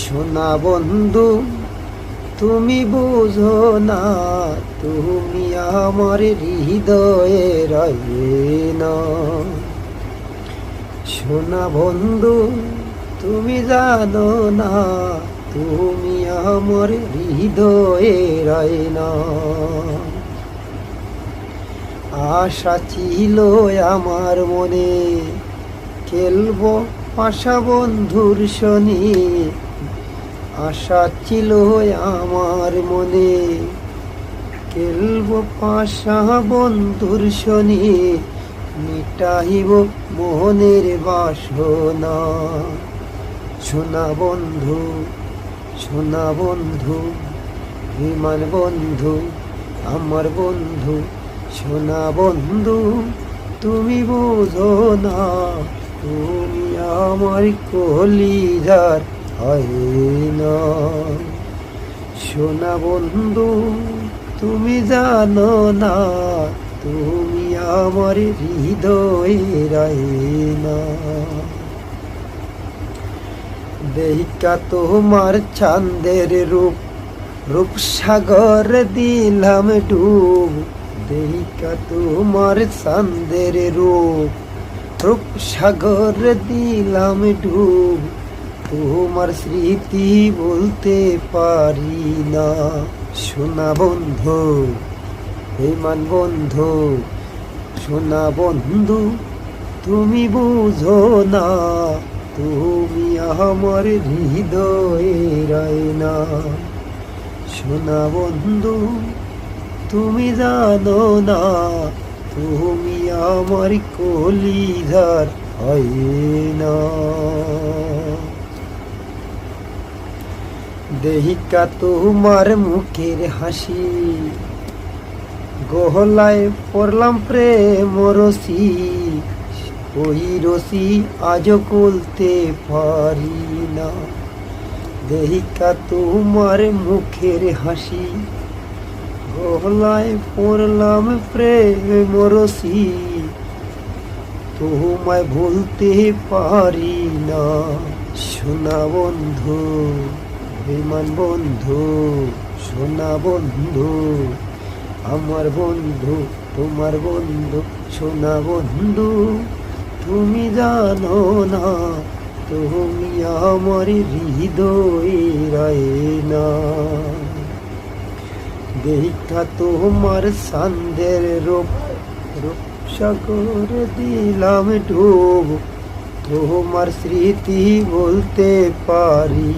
সোনা বন্ধু তুমি বুঝো না, তুমি আমার হৃদয়ের আয়না। সোনা বন্ধু তুমি জানো না, তুমি আমার হৃদয়ের আয়না। আশা ছিল আমার মনে, খেলবো পাশা বন্ধুর শনি। আশা ছিল আমার মনে, খেলবো পাশা বন্ধুর শনি। মিটাইব মনের বাসনা। সোনা বন্ধু, সোনা বন্ধু, বিমান বন্ধু, আমার বন্ধু। সোনা বন্ধু তুমি বুঝো না, তুমি আমার কলিজার আয়না। সোনা বন্ধু তুমি জানো না, তুমি আমার হৃদয়ের আয়না। দেহিকা তোমার চাঁদের রূপ, রূপসাগর দিলাম ডুব। দেহিকা তোমার চাঁদের রূপ, রূপসাগর দিলাম ডুব। তোমার স্মৃতি বলতে পারি না। সোনা বন্ধু, বেমান বন্ধু, সোনা বন্ধু তুমি বুঝো না, তুমি আমার হৃদয়ের আয়না। সোনা বন্ধু তুমি জানো না, তুমি আমার কলিজার আয়না। দেহিকা তোমার মুখের হাসি, গহলায় পড়লাম প্রেম রসি। ওই রসি আজও খুলতে পারি না। দেহিকা তোমার মুখের হাসি, গহলায় পড়লাম প্রেম রসি। তোমায় ভুলতে পারি না। সোনা বন্ধু, বিমান বন্ধু, সোনা বন্ধু, আমার বন্ধু, তোমার বন্ধু। সোনা বন্ধু তুমি জানো না, তুমি আমার হৃদয়ের আয়না। দেখা তোমার চাঁদের রূপ, রূপসাগর দিলাম ডুব। তোমার স্মৃতি বলতে পারি